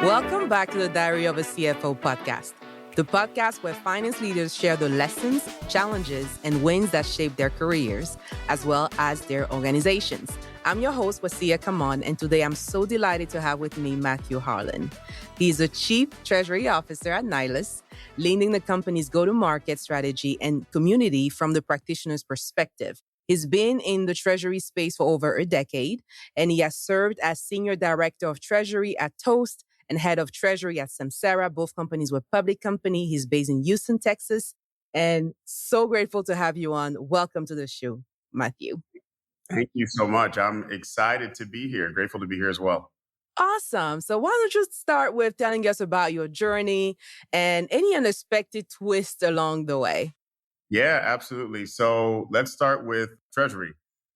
Welcome back to the Diary of a CFO podcast, the podcast where finance leaders share the lessons, challenges, and wins that shape their careers, as well as their organizations. I'm your host, Wasia Kamon, and today I'm so delighted to have with me Matthew Harlan. He's the Chief Treasury Officer at Nihilus, leading the company's go-to-market strategy and community from the practitioner's perspective. He's been in the Treasury space for over a decade, and he has served as Senior Director of Treasury at Toast and Head of Treasury at Samsara. Both companies were public company. He's based in Houston, Texas, and so grateful to have you on. Welcome to the show, Matthew. Thank you so much. I'm excited to be here. Grateful to be here as well. Awesome. So why don't you start with telling us about your journey and any unexpected twist along the way? Yeah, absolutely. So let's start with Treasury.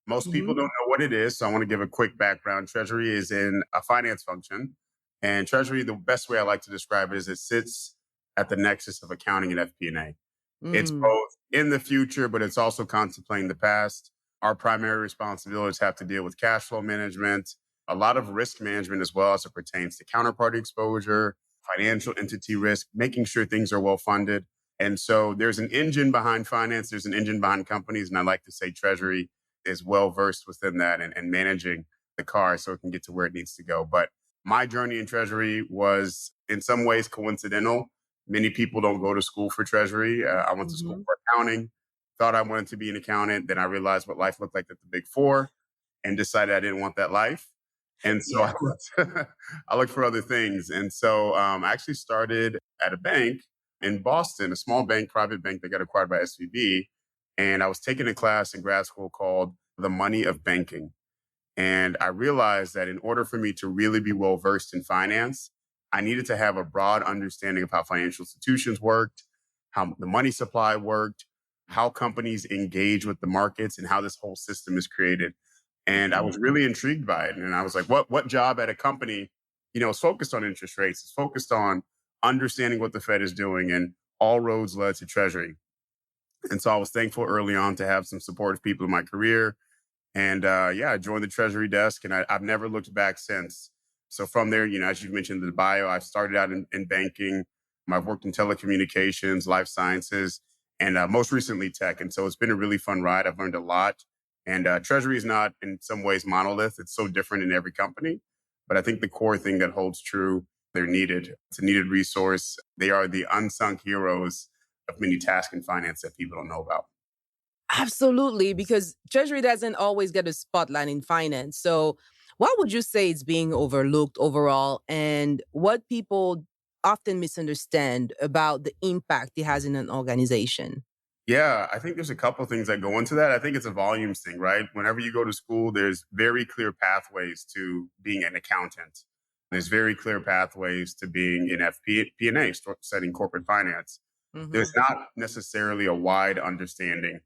Most people don't know what it is, so I want to give a quick background. Treasury is in a finance function. And Treasury, the best way I like to describe it is it sits at the nexus of accounting and FP&A. It's both in the future, but it's also contemplating the past. Our primary responsibilities have to deal with cash flow management, a lot of risk management as well as it pertains to counterparty exposure, financial entity risk, making sure things are well funded. And so there's an engine behind finance, there's an engine behind companies, and I like to say Treasury is well versed within that and managing the car so it can get to where it needs to go. But my journey in Treasury was in some ways coincidental. Many people don't go to school for Treasury. I went to school for accounting, thought I wanted to be an accountant. Then I realized what life looked like at the Big Four and decided I didn't want that life. And so I looked for other things. And so I actually started at a bank in Boston, a small bank, private bank that got acquired by SVB. And I was taking a class in grad school called The Money of Banking. And I realized that in order for me to really be well versed in finance, I needed to have a broad understanding of how financial institutions worked, how the money supply worked, how companies engage with the markets, and how this whole system is created. And I was really intrigued by it. And I was like, what job at a company, is focused on interest rates, is focused on understanding what the Fed is doing, and all roads led to Treasury. And so I was thankful early on to have some supportive people in my career. And I joined the Treasury desk, and I've never looked back since. So from there, as you mentioned in the bio, I've started out in banking. I've worked in telecommunications, life sciences, and most recently tech. And so it's been a really fun ride. I've learned a lot. And Treasury is not in some ways monolith. It's so different in every company. But I think the core thing that holds true, they're needed. It's a needed resource. They are the unsung heroes of many tasks in finance that people don't know about. Absolutely, because Treasury doesn't always get a spotlight in finance. So what would you say is being overlooked overall, and what people often misunderstand about the impact it has in an organization? Yeah, I think there's a couple of things that go into that. I think it's a volumes thing, right? Whenever you go to school, there's very clear pathways to being an accountant. There's very clear pathways to being in FP&A, studying corporate finance. There's not necessarily a wide understanding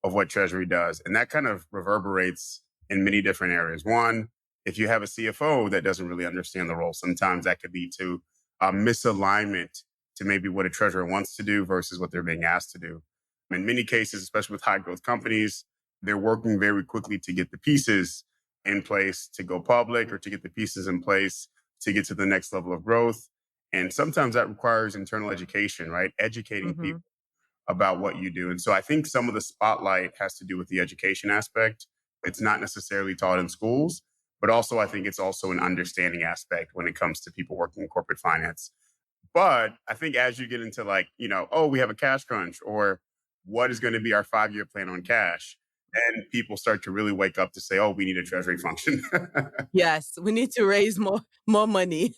of what Treasury does. And that kind of reverberates in many different areas. One, if you have a CFO that doesn't really understand the role, sometimes that could lead to a misalignment to maybe what a treasurer wants to do versus what they're being asked to do. In many cases, especially with high growth companies, they're working very quickly to get the pieces in place to go public or to get the pieces in place to get to the next level of growth. And sometimes that requires internal education, right? Educating people about what you do. And so I think some of the spotlight has to do with the education aspect. It's not necessarily taught in schools, but also I think it's also an understanding aspect when it comes to people working in corporate finance. But I think as you get into we have a cash crunch, or what is going to be our 5-year plan on cash, and people start to really wake up to say, oh, we need a treasury function. Yes, we need to raise more money.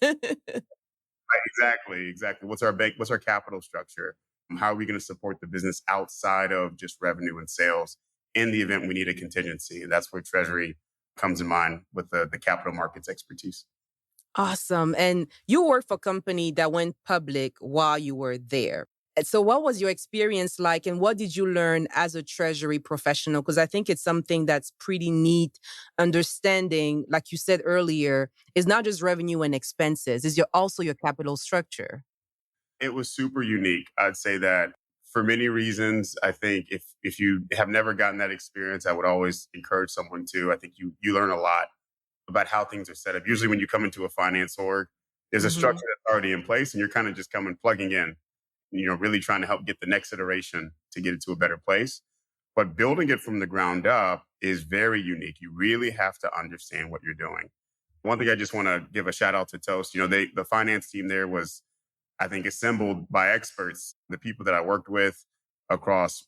Exactly. What's our capital structure? How are we going to support the business outside of just revenue and sales in the event we need a contingency? And that's where Treasury comes in mind with the capital markets expertise. Awesome. And you worked for a company that went public while you were there. And so what was your experience like, and what did you learn as a Treasury professional? Because I think it's something that's pretty neat. Understanding, like you said earlier, is not just revenue and expenses, it's also your capital structure. It was super unique. I'd say that for many reasons. I think if you have never gotten that experience, I would always encourage someone to. I think you learn a lot about how things are set up. Usually when you come into a finance org, There's a Mm-hmm. structure that's already in place, and you're kind of just coming plugging in, really trying to help get the next iteration to get it to a better place. But building it from the ground up is very unique. You really have to understand what you're doing. One thing I just want to give a shout out to Toast. The finance team there was, I think, assembled by experts, the people that I worked with across,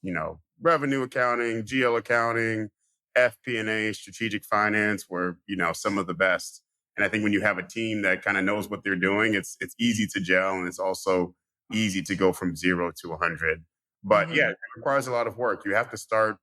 revenue accounting, GL accounting, FP&A, strategic finance were, some of the best. And I think when you have a team that kind of knows what they're doing, it's easy to gel, and it's also easy to go from 0 to 100. But yeah, Mm-hmm. it requires a lot of work. You have to start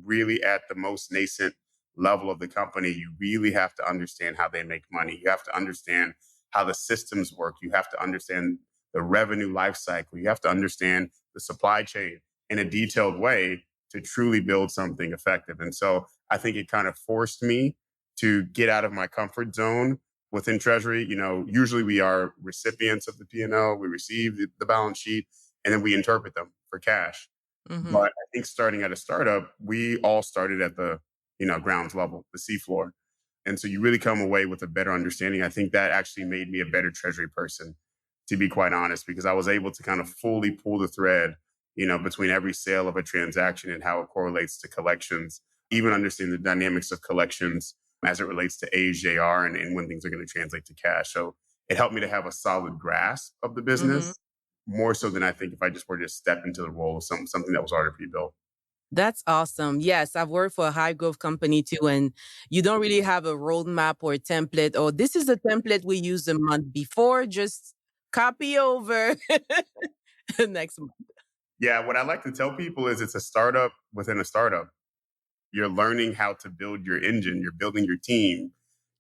really at the most nascent level of the company. You really have to understand how they make money. You have to understand how the systems work. You have to understand the revenue life cycle. You have to understand the supply chain in a detailed way to truly build something effective. And so I think it kind of forced me to get out of my comfort zone within Treasury. Usually we are recipients of the P&L, we receive the balance sheet, and then we interpret them for cash. Mm-hmm. But I think starting at a startup, we all started at the, grounds level, the seafloor. And so you really come away with a better understanding. I think that actually made me a better treasury person, to be quite honest, because I was able to kind of fully pull the thread, between every sale of a transaction and how it correlates to collections, even understand the dynamics of collections as it relates to AJR and when things are going to translate to cash. So it helped me to have a solid grasp of the Mm-hmm. business more so than I think if I just were to step into the role of something that was already pre-built. That's awesome. Yes, I've worked for a high growth company too, and you don't really have a roadmap or a template, or this is the template we used a month before, just copy over next month. Yeah, what I like to tell people is it's a startup within a startup. You're learning how to build your engine, you're building your team,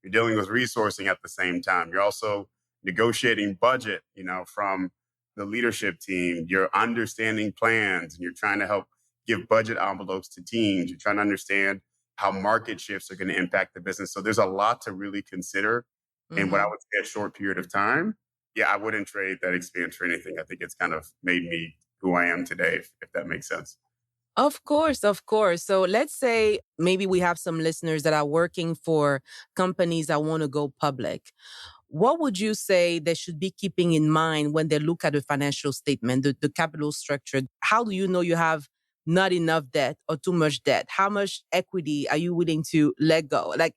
you're dealing with resourcing at the same time. You're also negotiating budget, from the leadership team. You're understanding plans and you're trying to help give budget envelopes to teams. You're trying to understand how market shifts are going to impact the business. So there's a lot to really consider in what I Mm-hmm. would say a short period of time. Yeah, I wouldn't trade that experience for anything. I think it's kind of made me who I am today, if that makes sense. Of course, of course. So let's say maybe we have some listeners that are working for companies that want to go public. What would you say they should be keeping in mind when they look at the financial statement, the capital structure? How do you know you have not enough debt or too much debt? How much equity are you willing to let go? Like,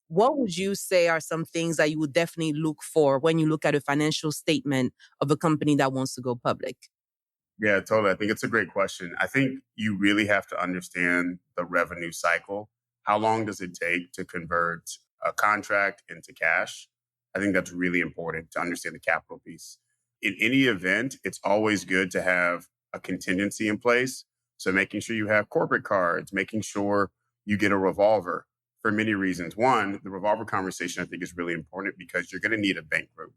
what would you say are some things that you would definitely look for when you look at a financial statement of a company that wants to go public? Yeah, totally. I think it's a great question. I think you really have to understand the revenue cycle. How long does it take to convert a contract into cash? I think that's really important to understand the capital piece. In any event, it's always good to have a contingency in place. So making sure you have corporate cards, making sure you get a revolver for many reasons. One, the revolver conversation I think is really important because you're going to need a bank group.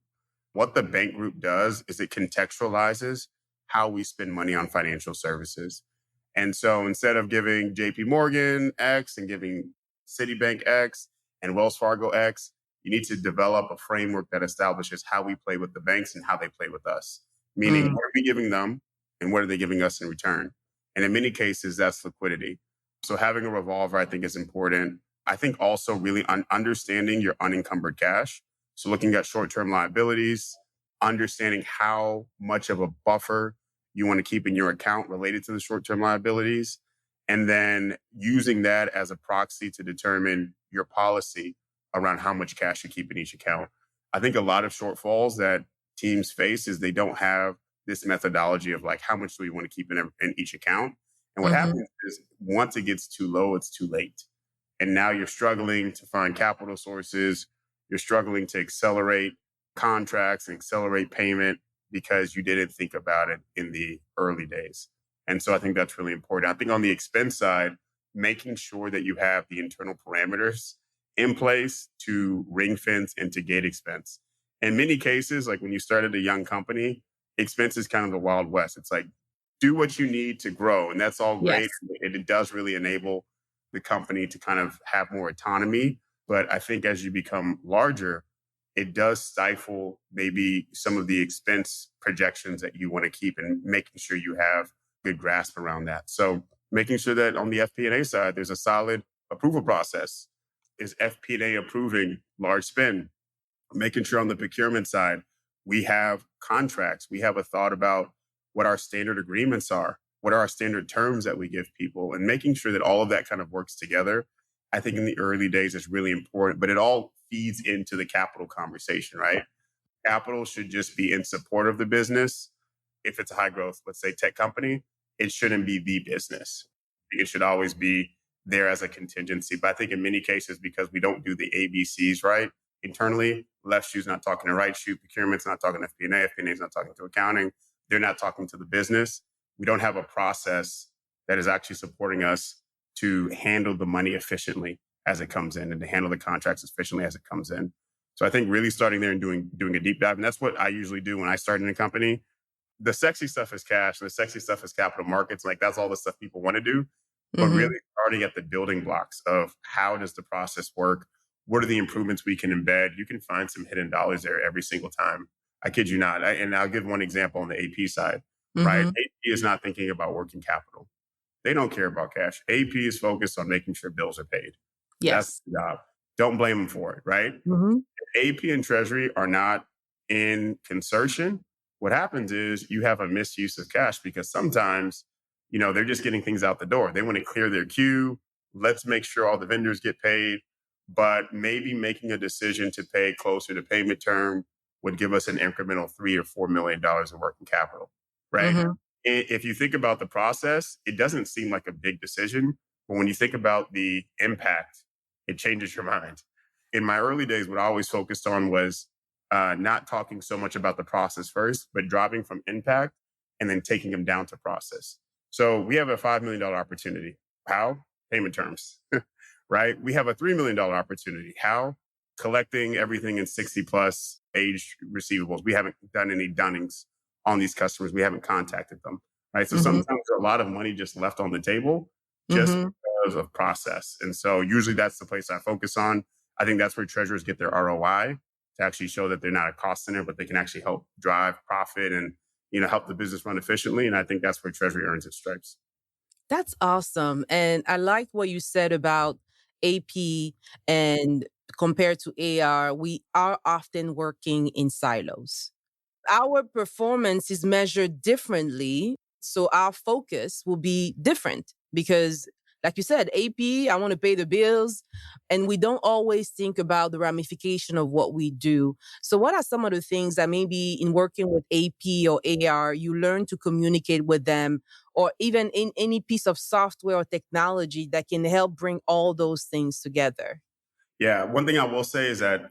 What the bank group does is it contextualizes how we spend money on financial services. And so instead of giving JP Morgan X and giving Citibank X and Wells Fargo X, you need to develop a framework that establishes how we play with the banks and how they play with us. Meaning, Mm. what are we giving them and what are they giving us in return? And in many cases, that's liquidity. So having a revolver, I think, is important. I think also really understanding your unencumbered cash. So looking at short-term liabilities, understanding how much of a buffer you want to keep in your account related to the short-term liabilities, and then using that as a proxy to determine your policy around how much cash you keep in each account. I think a lot of shortfalls that teams face is they don't have this methodology of like how much do we want to keep in each account. And what Mhm. happens is once it gets too low, it's too late. And now you're struggling to find capital sources. You're struggling to accelerate contracts and accelerate payment because you didn't think about it in the early days. And so I think that's really important. I think on the expense side, making sure that you have the internal parameters in place to ring fence and to gate expense. In many cases, like when you started a young company, expense is kind of the Wild West. It's like, do what you need to grow. And that's all great. Yes. It does really enable the company to kind of have more autonomy. But I think as you become larger, it does stifle maybe some of the expense projections that you want to keep and making sure you have good grasp around that. So making sure that on the FP&A side, there's a solid approval process. Is FP&A approving large spend? Making sure on the procurement side, We have contracts. We have a thought about what our standard agreements are, what are our standard terms that we give people, and making sure that all of that kind of works together. I think in the early days is really important, but it all feeds into the capital conversation, right? Capital should just be in support of the business. If it's a high growth, let's say tech company, it shouldn't be the business. It should always be there as a contingency. But I think in many cases, because we don't do the ABCs right internally, left shoe's not talking to right shoe, procurement's not talking to FP&A is not talking to accounting, they're not talking to the business. We don't have a process that is actually supporting us to handle the money efficiently as it comes in and to handle the contracts efficiently as it comes in. So I think really starting there and doing a deep dive, and that's what I usually do when I start in a company. The sexy stuff is cash, and the sexy stuff is capital markets. Like that's all the stuff people want to do, but really starting at the building blocks of how does the process work? What are the improvements we can embed? You can find some hidden dollars there every single time. I kid you not. And I'll give one example on the AP side, right? AP is not thinking about working capital. They don't care about cash. AP is focused on making sure bills are paid. That's Yes. the job. Don't blame them for it, right? AP and Treasury are not in consortium. What happens is you have a misuse of cash because sometimes, they're just getting things out the door. They want to clear their queue. Let's make sure all the vendors get paid. But maybe making a decision to pay closer to payment term would give us an incremental $3 or $4 million in working capital, right? If you think about the process, it doesn't seem like a big decision. But when you think about the impact, it changes your mind. In my early days, what I always focused on was not talking so much about the process first, but dropping from impact and then taking them down to process. So we have a $5 million opportunity. How? Payment terms, right? We have a $3 million opportunity. How? Collecting everything in 60 plus age receivables. We haven't done any dunnings on these customers. We haven't contacted them, right? So sometimes a lot of money just left on the table just because of process. And so usually that's the place I focus on. I think that's where treasurers get their ROI to actually show that they're not a cost center, but they can actually help drive profit and, help the business run efficiently. And I think that's where Treasury earns its stripes. That's awesome. And I like what you said about AP and compared to AR, we are often working in silos. Our performance is measured differently, so our focus will be different because, like you said, AP, I want to pay the bills, and we don't always think about the ramification of what we do. So what are some of the things that maybe in working with AP or AR, you learn to communicate with them, or even in any piece of software or technology that can help bring all those things together? Yeah, one thing I will say is that,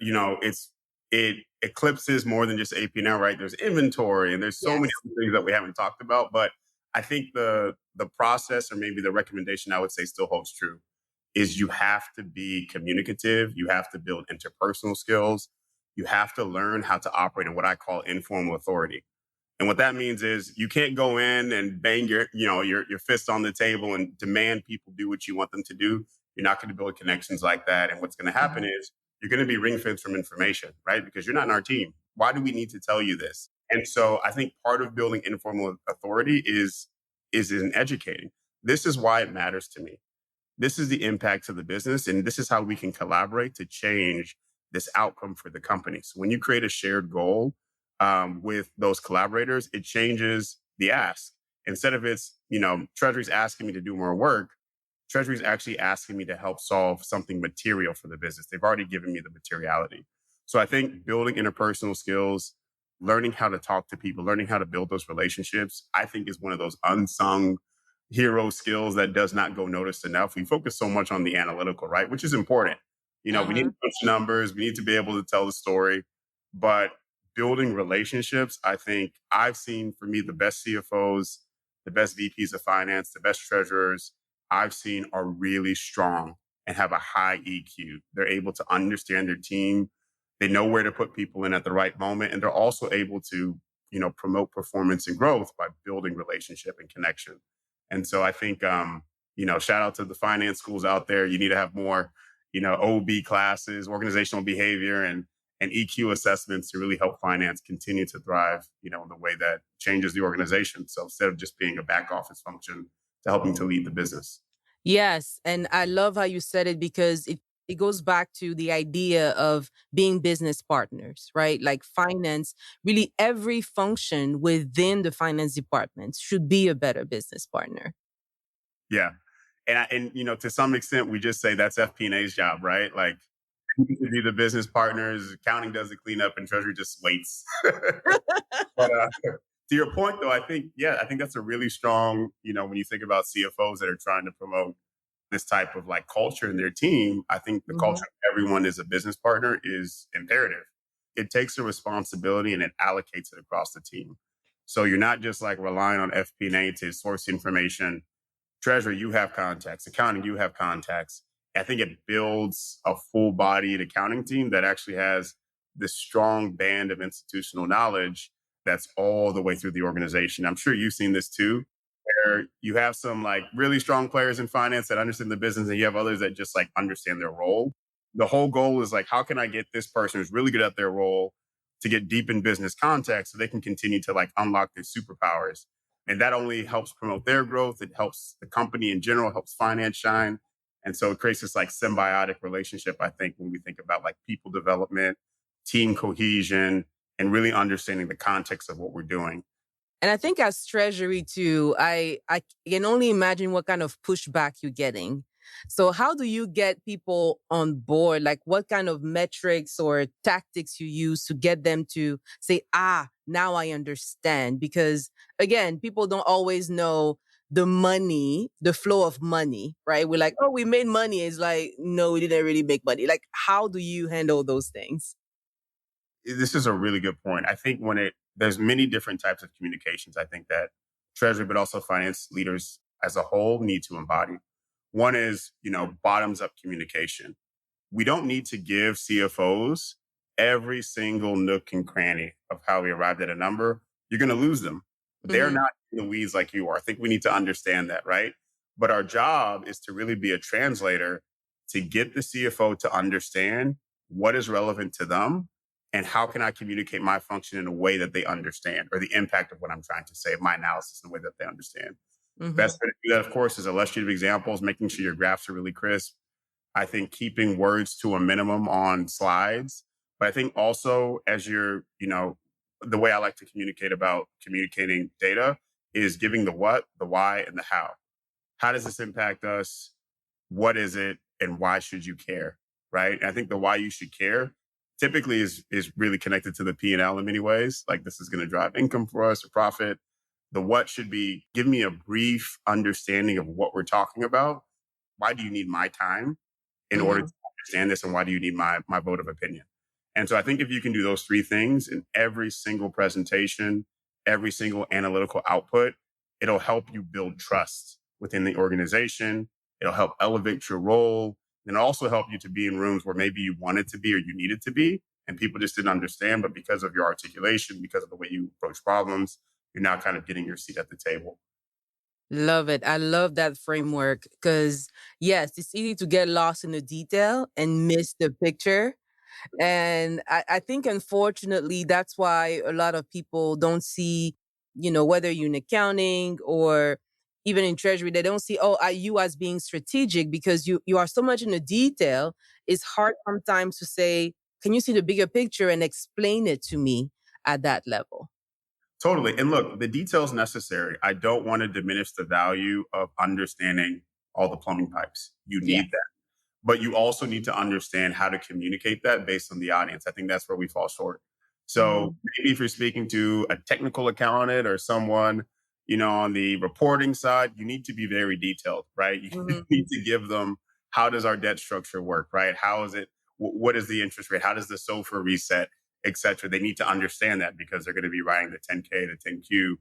it eclipses more than just AP now, right? There's inventory and there's so many Yes. other things that we haven't talked about. But I think the process or maybe the recommendation I would say still holds true is you have to be communicative, you have to build interpersonal skills, you have to learn how to operate in what I call informal authority. And what that means is you can't go in and bang your fist on the table and demand people do what you want them to do. You're not going to build connections like that. And what's going to happen is you're going to be ring fenced from information, right? Because you're not in our team. Why do we need to tell you this? And so I think part of building informal authority is in educating. This is why it matters to me. This is the impact to the business, and this is how we can collaborate to change this outcome for the company. So when you create a shared goal with those collaborators, it changes the ask. Instead of Treasury's asking me to do more work, Treasury's actually asking me to help solve something material for the business. They've already given me the materiality. So I think building interpersonal skills, learning how to talk to people, learning how to build those relationships, I think is one of those unsung hero skills that does not go noticed enough. We focus so much on the analytical, right? Which is important. We need to punch numbers, we need to be able to tell the story, but building relationships, I think I've seen for me the best CFOs, the best VPs of finance, the best treasurers I've seen are really strong and have a high EQ. They're able to understand their team. They know where to put people in at the right moment. And they're also able to, promote performance and growth by building relationship and connection. And so I think, shout out to the finance schools out there. You need to have more, OB classes, organizational behavior and EQ assessments to really help finance continue to thrive, in the way that changes the organization. So instead of just being a back office function to helping to lead the business. Yes. And I love how you said it because it goes back to the idea of being business partners, right? Like finance, really every function within the finance department should be a better business partner. Yeah. And to some extent, we just say that's FP&A's job, right? Like, you can be the business partners, accounting does the cleanup, and Treasury just waits. But to your point, though, I think that's a really strong, when you think about CFOs that are trying to promote this type of like culture in their team, I think the culture of everyone is a business partner is imperative. It takes a responsibility and it allocates it across the team. So you're not just like relying on FP&A to source information. Treasury, you have contacts. Accounting, you have contacts. I think it builds a full-bodied accounting team that actually has this strong band of institutional knowledge that's all the way through the organization. I'm sure you've seen this too, where you have some like really strong players in finance that understand the business, and you have others that just like understand their role. The whole goal is like, how can I get this person who's really good at their role to get deep in business context so they can continue to like unlock their superpowers? And that only helps promote their growth. It helps the company in general, helps finance shine. And so it creates this like symbiotic relationship, I think, when we think about like people development, team cohesion, and really understanding the context of what we're doing. And I think as Treasury too, I can only imagine what kind of pushback you're getting. So how do you get people on board? Like what kind of metrics or tactics you use to get them to say, now I understand? Because again, people don't always know the money, the flow of money, right? We're like, oh, we made money. It's like, no, we didn't really make money. Like, how do you handle those things? This is a really good point. I think there's many different types of communications, I think that Treasury, but also finance leaders as a whole need to embody. One is, bottoms up communication. We don't need to give CFOs every single nook and cranny of how we arrived at a number. You're going to lose them. They're not in the weeds like you are. I think we need to understand that, right? But our job is to really be a translator to get the CFO to understand what is relevant to them and how can I communicate my function in a way that they understand, or the impact of what I'm trying to say, my analysis in a way that they understand. Best way to do that, of course, is illustrative examples, making sure your graphs are really crisp. I think keeping words to a minimum on slides. But I think also as the way I like to communicate about communicating data is giving the what, the why, and the how. How does this impact us? What is it? And why should you care? Right? And I think the why you should care typically is really connected to the P&L in many ways. Like this is going to drive income for us or profit. The what should be, give me a brief understanding of what we're talking about. Why do you need my time in order to understand this? And why do you need my vote of opinion? And so I think if you can do those three things in every single presentation, every single analytical output, it'll help you build trust within the organization. It'll help elevate your role, and also help you to be in rooms where maybe you wanted to be or you needed to be, and people just didn't understand. But because of your articulation, because of the way you approach problems, you're now kind of getting your seat at the table. Love it. I love that framework because, yes, it's easy to get lost in the detail and miss the picture. And I think, unfortunately, that's why a lot of people don't see, whether you're in accounting or even in Treasury, they don't see, you as being strategic because you are so much in the detail. It's hard sometimes to say, can you see the bigger picture and explain it to me at that level? Totally. And look, the details necessary. I don't want to diminish the value of understanding all the plumbing pipes. You need that. But you also need to understand how to communicate that based on the audience. I think that's where we fall short. So maybe if you're speaking to a technical accountant or someone, on the reporting side, you need to be very detailed, right? You need to give them, how does our debt structure work, right? How is it? What is the interest rate? How does the SOFR reset, et cetera? They need to understand that because they're going to be writing the 10K, the 10Q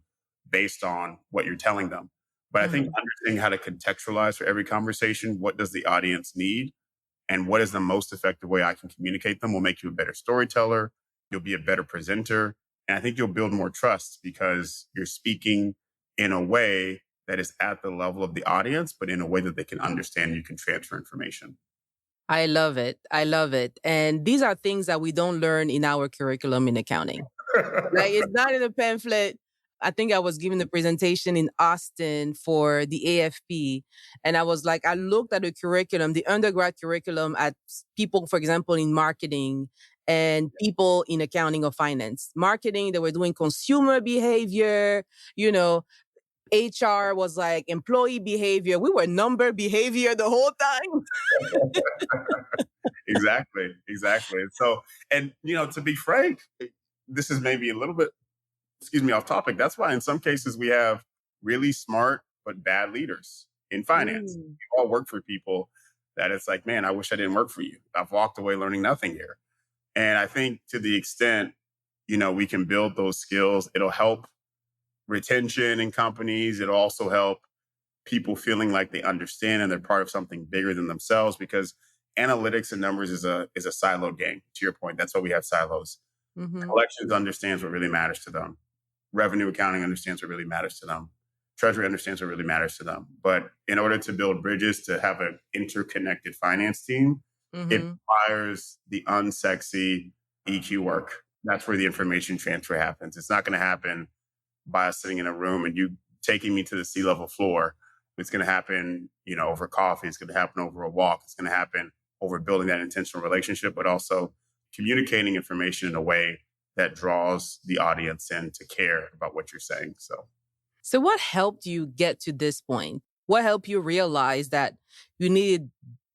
based on what you're telling them. But I think understanding how to contextualize for every conversation, what does the audience need and what is the most effective way I can communicate them will make you a better storyteller. You'll be a better presenter. And I think you'll build more trust because you're speaking in a way that is at the level of the audience, but in a way that they can understand, you can transfer information. I love it. I love it. And these are things that we don't learn in our curriculum in accounting. Like it's not in the pamphlet. I think I was giving the presentation in Austin for the AFP. And I was like, I looked at the curriculum, the undergrad curriculum at people, for example, in marketing and people in accounting or finance. Marketing, they were doing consumer behavior, you know, HR was like employee behavior. We were number behavior the whole time. Exactly, exactly. So, and to be frank, this is maybe a little bit, excuse me, off topic. That's why in some cases we have really smart but bad leaders in finance. Mm. We all work for people that it's like, man, I wish I didn't work for you. I've walked away learning nothing here. And I think to the extent, we can build those skills, it'll help retention in companies. It'll also help people feeling like they understand and they're part of something bigger than themselves, because analytics and numbers is a siloed game. To your point, that's why we have silos. Mm-hmm. Collections understands what really matters to them. Revenue accounting understands what really matters to them. Treasury understands what really matters to them. But in order to build bridges to have an interconnected finance team, it requires the unsexy EQ work. That's where the information transfer happens. It's not going to happen by us sitting in a room and you taking me to the C-level floor. It's going to happen, over coffee. It's going to happen over a walk. It's going to happen over building that intentional relationship, but also communicating information in a way that draws the audience in to care about what you're saying. So what helped you get to this point? What helped you realize that you needed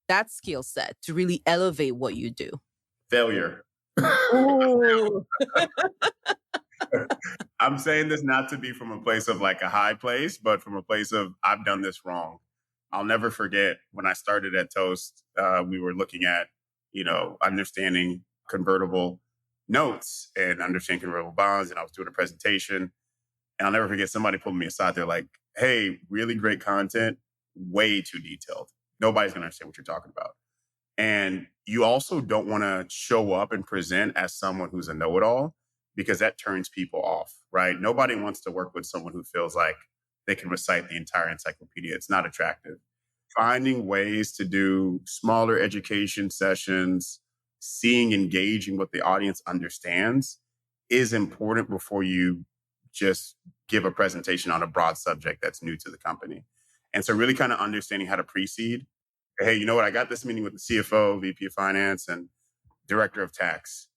that skill set to really elevate what you do? Failure. Ooh. I'm saying this not to be from a place of like a high place, but from a place of I've done this wrong. I'll never forget when I started at Toast, we were looking at, understanding convertible notes and understanding convertible bonds. And I was doing a presentation. And I'll never forget somebody pulled me aside. They're like, hey, really great content, way too detailed. Nobody's going to understand what you're talking about. And you also don't want to show up and present as someone who's a know-it-all, because that turns people off, right? Nobody wants to work with someone who feels like they can recite the entire encyclopedia. It's not attractive. Finding ways to do smaller education sessions, engaging what the audience understands is important before you just give a presentation on a broad subject that's new to the company. And so really kind of understanding how to precede. Hey, you know what? I got this meeting with the CFO, VP of Finance, and Director of Tax.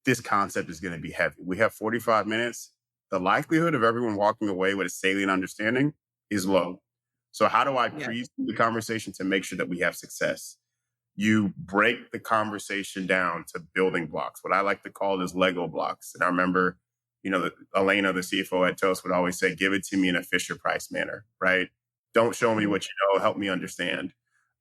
This concept is going to be heavy. We have 45 minutes. The likelihood of everyone walking away with a salient understanding is low. So how do I precede the conversation to make sure that we have success? You break the conversation down to building blocks. What I like to call is Lego blocks. And I remember, Elena, the CFO at Toast, would always say, give it to me in a Fisher Price manner, right? Don't show me what you know, help me understand.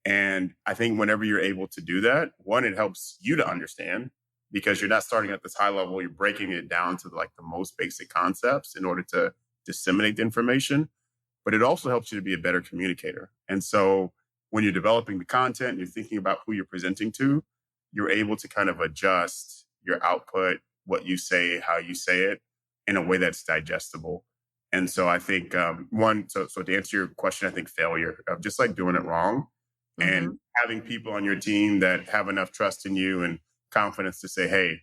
And I think whenever you're able to do that, one, it helps you to understand, because you're not starting at this high level, you're breaking it down to the most basic concepts in order to disseminate the information. But it also helps you to be a better communicator. And so when you're developing the content and you're thinking about who you're presenting to, you're able to kind of adjust your output, what you say, how you say it, in a way that's digestible. And so I think so to answer your question, I think failure of just doing it wrong and having people on your team that have enough trust in you and confidence to say, hey,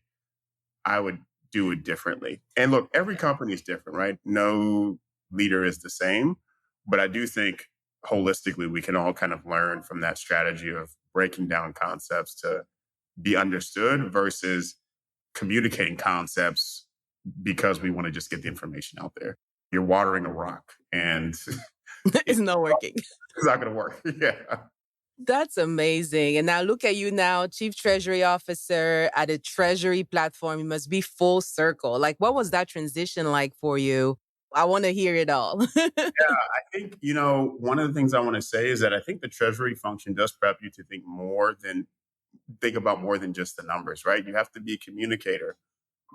I would do it differently. And look, every company is different, right? No leader is the same. But I do think holistically, we can all kind of learn from that strategy of breaking down concepts to be understood versus communicating concepts because we want to just get the information out there. You're watering a rock and it's not working. It's not going to work. Yeah. That's amazing. And now look at you now, Chief Treasury Officer at a Treasury platform. You must be full circle. What was that transition like for you? I want to hear it all. Yeah, I think, one of the things I want to say is that I think the Treasury function does prep you to think about more than just the numbers, right? You have to be a communicator.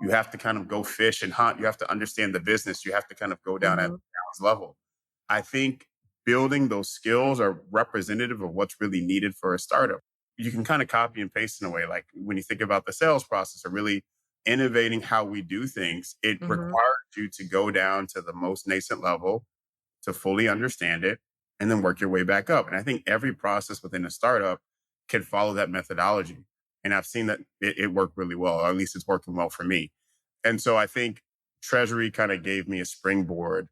You have to kind of go fish and hunt. You have to understand the business. You have to kind of go down at the level. I think building those skills are representative of what's really needed for a startup. You can kind of copy and paste in a way. Like when you think about the sales process or really innovating how we do things, it requires you to go down to the most nascent level to fully understand it and then work your way back up. And I think every process within a startup can follow that methodology. And I've seen that it worked really well, or at least it's working well for me. And so I think Treasury kind of gave me a springboard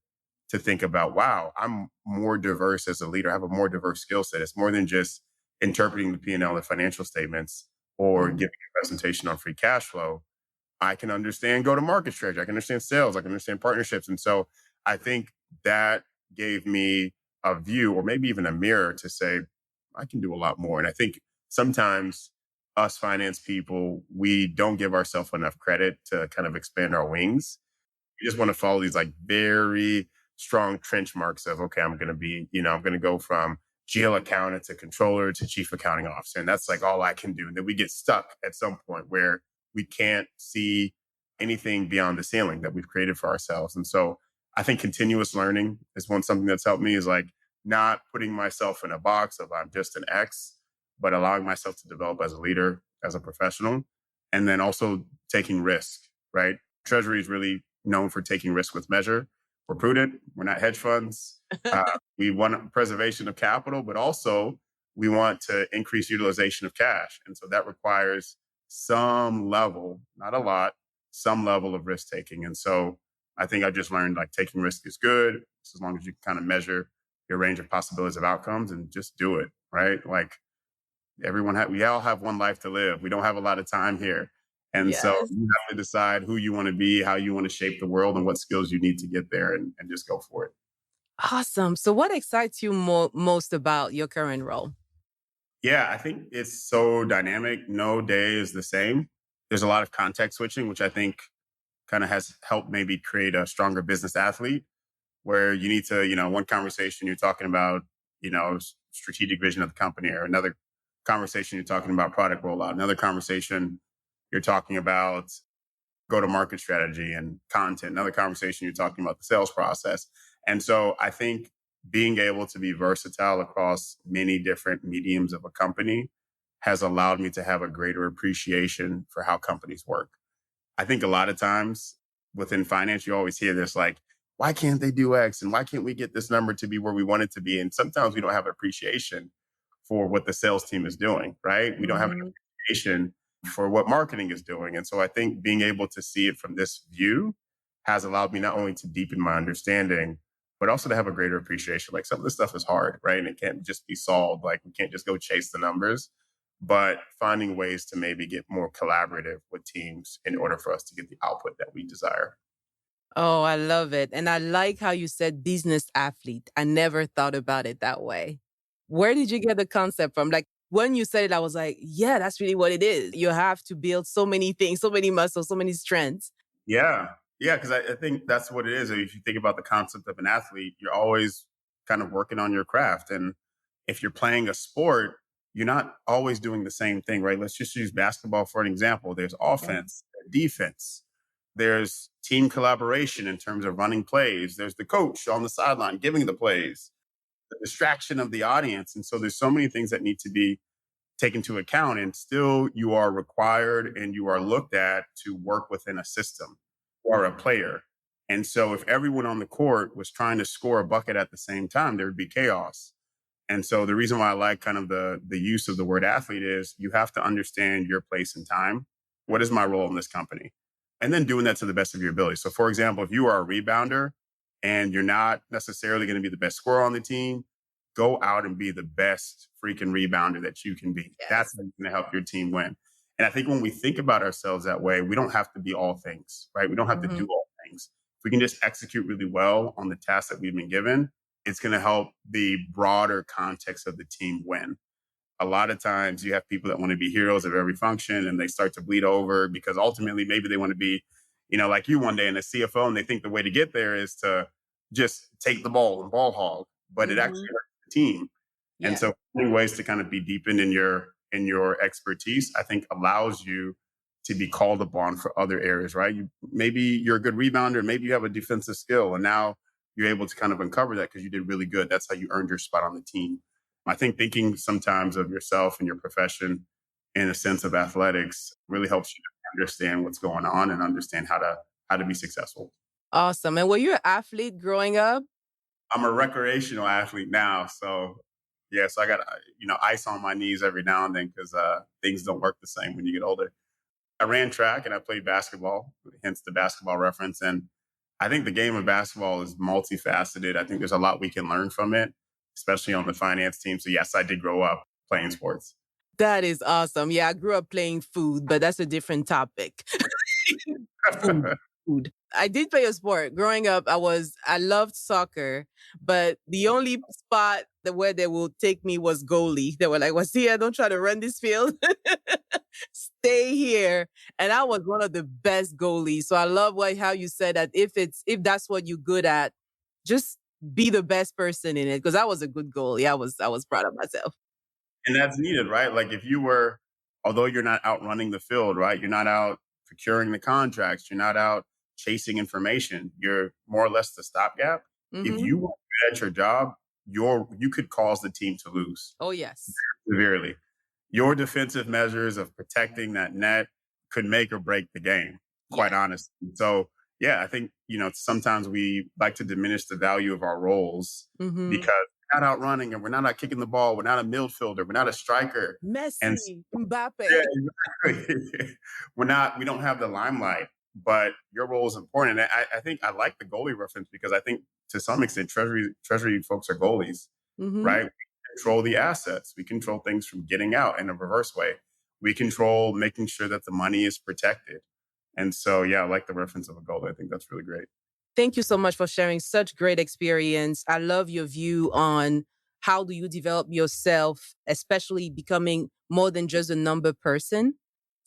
to think about, wow, I'm more diverse as a leader. I have a more diverse skill set. It's more than just interpreting the P&L and financial statements or Mhm. giving a presentation on free cash flow. I can understand go to market strategy. I can understand sales. I can understand partnerships. And so I think that gave me a view or maybe even a mirror to say, I can do a lot more. And I think sometimes us finance people, we don't give ourselves enough credit to kind of expand our wings. We just want to follow these like very strong trench marks of, okay, I'm going to be, I'm going to go from GL accountant to controller to chief accounting officer. And that's like all I can do. And then we get stuck at some point where we can't see anything beyond the ceiling that we've created for ourselves. And so I think continuous learning is something that's helped me is like not putting myself in a box of I'm just an X, but allowing myself to develop as a leader, as a professional, and then also taking risk, right? Treasury is really known for taking risk with measure. We're prudent. We're not hedge funds. We want preservation of capital, but also we want to increase utilization of cash. And so that requires some level, not a lot, some level of risk taking. And so I think I just learned like taking risk is good as long as you can kind of measure your range of possibilities of outcomes and just do it, right? Like we all have one life to live. We don't have a lot of time here. And so Yes. you have to decide who you want to be, how you want to shape the world, and what skills you need to get there and just go for it. Awesome. So, what excites you most about your current role? Yeah, I think it's so dynamic. No day is the same. There's a lot of context switching, which I think kind of has helped maybe create a stronger business athlete where you need to, one conversation you're talking about, strategic vision of the company, or another conversation you're talking about product rollout, another conversation you're talking about go to market strategy and content, another conversation you're talking about the sales process. And so I think being able to be versatile across many different mediums of a company has allowed me to have a greater appreciation for how companies work. I think a lot of times within finance, you always hear this like, why can't they do X? And why can't we get this number to be where we want it to be? And sometimes we don't have appreciation for what the sales team is doing, right? We don't have an Mhm. appreciation for what marketing is doing. And so I think being able to see it from this view has allowed me not only to deepen my understanding, but also to have a greater appreciation. Like some of this stuff is hard, right? And it can't just be solved. Like we can't just go chase the numbers, but finding ways to maybe get more collaborative with teams in order for us to get the output that we desire. Oh, I love it. And I like how you said business athlete. I never thought about it that way. Where did you get the concept from? Like when you said it, I was like, yeah, that's really what it is. You have to build so many things, so many muscles, so many strengths. Yeah. Yeah. Cause I think that's what it is. If you think about the concept of an athlete, you're always kind of working on your craft. And if you're playing a sport, you're not always doing the same thing, right? Let's just use basketball for an example. There's Yeah. offense, defense, there's team collaboration in terms of running plays, there's the coach on the sideline giving the plays, the distraction of the audience. And so there's so many things that need to be take into account, and still you are required and you are looked at to work within a system or a player. And so if everyone on the court was trying to score a bucket at the same time, there would be chaos. And so the reason why I like kind of the use of the word athlete is you have to understand your place in time. What is my role in this company? And then doing that to the best of your ability. So for example, if you are a rebounder and you're not necessarily going to be the best scorer on the team, go out and be the best freaking rebounder that you can be. That's Yes. going to help your team win. And I think when we think about ourselves that way, we don't have to be all things, right? We don't have to do Mhm. all things. If we can just execute really well on the tasks that we've been given, it's going to help the broader context of the team win. A lot of times you have people that want to be heroes of every function and they start to bleed over because ultimately maybe they want to be, like you one day in a CFO, and they think the way to get there is to just take the ball and ball hog, but it actually Mhm. hurts the team. And Yes. so finding ways to kind of be deepened in your expertise, I think allows you to be called upon for other areas, right? Maybe you're a good rebounder, maybe you have a defensive skill, and now you're able to kind of uncover that because you did really good. That's how you earned your spot on the team. I think thinking sometimes of yourself and your profession in a sense of athletics really helps you to understand what's going on and understand how to be successful. Awesome. And were you an athlete growing up? I'm a recreational athlete now, so yeah, so I got ice on my knees every now and then because things don't work the same when you get older. I ran track and I played basketball, hence the basketball reference. And I think the game of basketball is multifaceted. I think there's a lot we can learn from it, especially on the finance team. So yes, I did grow up playing sports. That is awesome. Yeah, I grew up playing food, but that's a different topic. Food, food. I did play a sport. Growing up, I loved soccer, but the only spot where they will take me was goalie. They were like, "Was here, don't try to run this field. Stay here." And I was one of the best goalies. So I love how you said that if that's what you're good at, just be the best person in it. Because I was a good goalie. I was proud of myself. And that's needed, right? Like if you were, although you're not out running the field, right? You're not out procuring the contracts. You're not out chasing information. You're more or less the stopgap. If Hmm. you weren't good at your job, you could cause the team to lose Oh yes. severely. Your defensive measures of protecting that net could make or break the game, quite Yes. honestly. So, yeah, I think, sometimes we like to diminish the value of our roles Hmm. because we're not out running and we're not out kicking the ball. We're not a midfielder. We're not a striker. And Messi, Mbappe. yeah, exactly. We don't have the limelight, but your role is important. And I think I like the goalie reference because I think to some extent, Treasury folks are goalies, Hmm. right? We control the assets. We control things from getting out in a reverse way. We control making sure that the money is protected. And so, yeah, I like the reference of a goalie. I think that's really great. Thank you so much for sharing such great experience. I love your view on how do you develop yourself, especially becoming more than just a number person.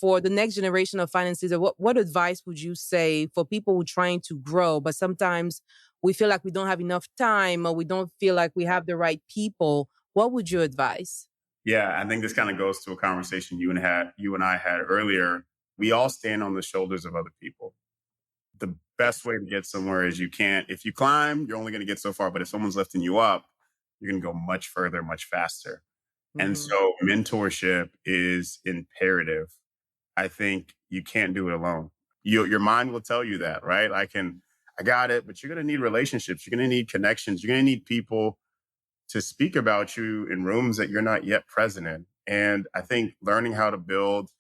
For the next generation of finance leaders, what advice would you say for people who are trying to grow, but sometimes we feel like we don't have enough time or we don't feel like we have the right people? What would you advise? Yeah, I think this kind of goes to a conversation you and I had earlier. We all stand on the shoulders of other people. The best way to get somewhere is if you climb, you're only going to get so far. But if someone's lifting you up, you're going to go much further, much faster. And Hmm. so mentorship is imperative. I think you can't do it alone. Your mind will tell you that, right? I got it, but you're going to need relationships. You're going to need connections. You're going to need people to speak about you in rooms that you're not yet present in. And I think learning how to build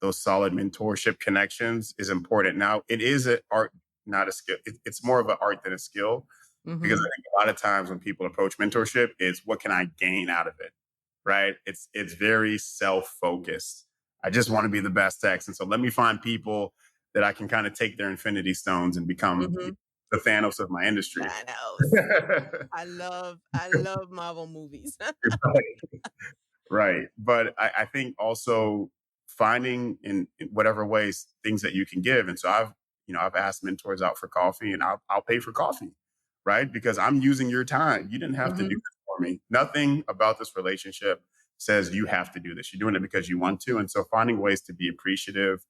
those solid mentorship connections is important. Now, it is an art, not a skill. It's more of an art than a skill because Hmm. I think a lot of times when people approach mentorship, it's what can I gain out of it, right? It's very self focused. I just want to be the best X, and so let me find people that I can kind of take their infinity stones and become Hmm. the Thanos of my industry. Thanos. I love Marvel movies. Right. But I think also finding in whatever ways things that you can give. And so I've asked mentors out for coffee and I'll pay for coffee, right? Because I'm using your time. You didn't have to do Hmm. this for me. Nothing about this relationship says you have to do this. You're doing it because you want to. And so finding ways to be appreciative,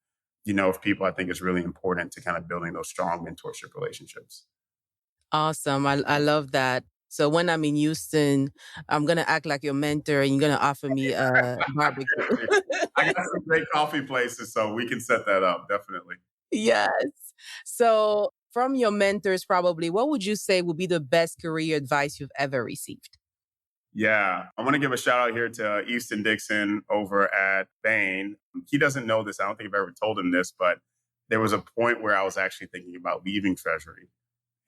of people, I think is really important to kind of building those strong mentorship relationships. Awesome. I love that. So when I'm in Houston, I'm gonna act like your mentor and you're gonna offer me a barbecue. I got some great coffee places, so we can set that up, definitely. Yes. So from your mentors, probably, what would you say would be the best career advice you've ever received? Yeah, I want to give a shout out here to Easton Dixon over at Bain. He doesn't know this. I don't think I've ever told him this, but there was a point where I was actually thinking about leaving Treasury.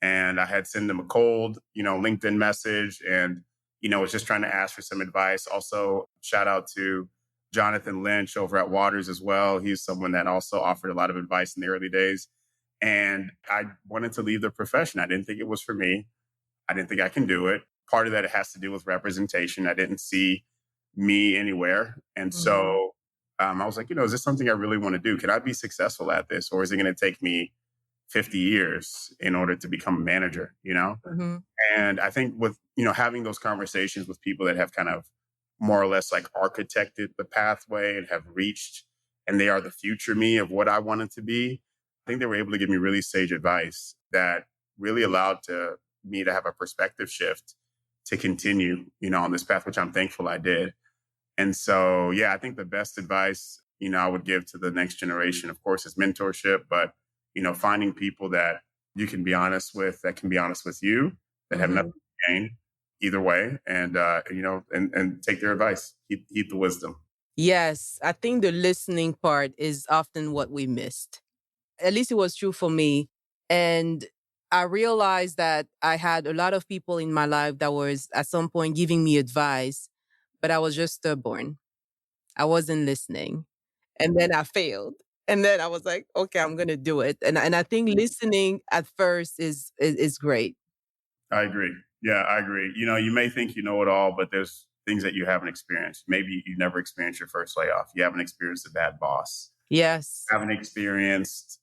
And I had sent him a cold, LinkedIn message and, was just trying to ask for some advice. Also, shout out to Jonathan Lynch over at Waters as well. He's someone that also offered a lot of advice in the early days. And I wanted to leave the profession. I didn't think it was for me. I didn't think I can do it. Part of that it has to do with representation. I didn't see me anywhere. And Hmm. so I was like, is this something I really want to do? Can I be successful at this? Or is it going to take me 50 years in order to become a manager? Hmm. And I think with, having those conversations with people that have kind of more or less like architected the pathway and have reached, and they are the future me of what I wanted to be, I think they were able to give me really sage advice that really allowed me to have a perspective shift to continue, on this path, which I'm thankful I did. And so, yeah, I think the best advice, I would give to the next generation, of course, is mentorship, but, finding people that you can be honest with, that can be honest with you, that have Hmm. nothing to gain either way, and, and take their advice, heed the wisdom. Yes, I think the listening part is often what we missed. At least it was true for me. And I realized that I had a lot of people in my life that was at some point giving me advice, but I was just stubborn. I wasn't listening. And then I failed. And then I was like, okay, I'm gonna do it. And I think listening at first is great. I agree. Yeah, I agree. You may think you know it all, but there's things that you haven't experienced. Maybe you never experienced your first layoff. You haven't experienced a bad boss. Yes. Haven't experienced,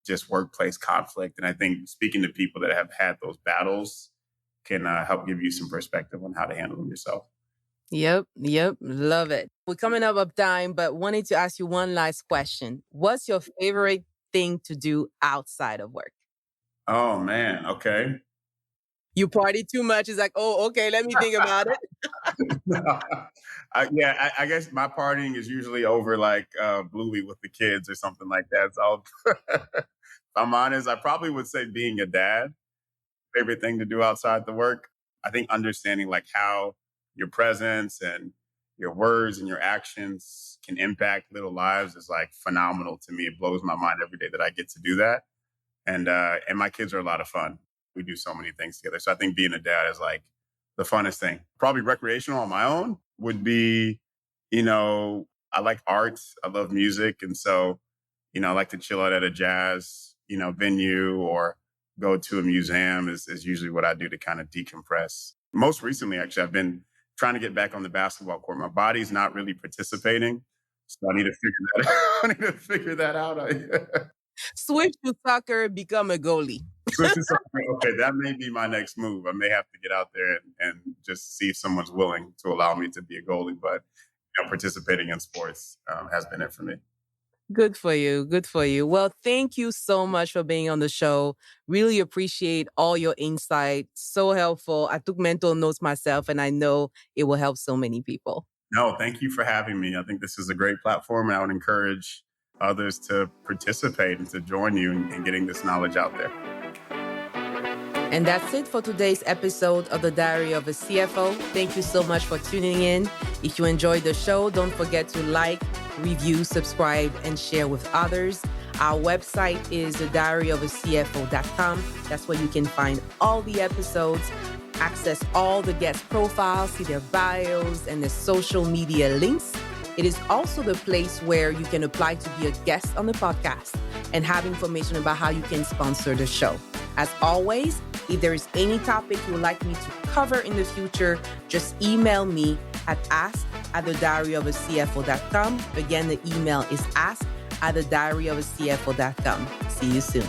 just workplace conflict. And I think speaking to people that have had those battles can help give you some perspective on how to handle them yourself. Yep. Love it. We're coming up of time, but wanted to ask you one last question. What's your favorite thing to do outside of work? Oh man, okay. You party too much. It's like, oh, okay, let me think about it. I guess my partying is usually over like Bluey with the kids or something like that. So if I'm honest, I probably would say being a dad, favorite thing to do outside the work. I think understanding like how your presence and your words and your actions can impact little lives is like phenomenal to me. It blows my mind every day that I get to do that. And my kids are a lot of fun. We do so many things together. So I think being a dad is like the funnest thing. Probably recreational on my own would be, I like arts. I love music. And so, I like to chill out at a jazz, venue or go to a museum is usually what I do to kind of decompress. Most recently, actually, I've been trying to get back on the basketball court. My body's not really participating. So I need to figure that out. I need to figure that out. Switch to soccer, become a goalie. Okay, that may be my next move. I may have to get out there and just see if someone's willing to allow me to be a goalie. But participating in sports has been it for me. Good for you. Good for you. Well, thank you so much for being on the show. Really appreciate all your insight. So helpful. I took mental notes myself, and I know it will help so many people. No, thank you for having me. I think this is a great platform, and I would encourage others to participate and to join you in getting this knowledge out there. And that's it for today's episode of The Diary of a CFO. Thank you so much for tuning in. If you enjoyed the show, don't forget to like, review, subscribe, and share with others. Our website is thediaryofacfo.com. That's where you can find all the episodes, access all the guest profiles, see their bios, and their social media links. It is also the place where you can apply to be a guest on the podcast and have information about how you can sponsor the show. As always, if there is any topic you would like me to cover in the future, just email me at ask@thediaryofacfo.com. Again, the email is ask@thediaryofacfo.com. See you soon.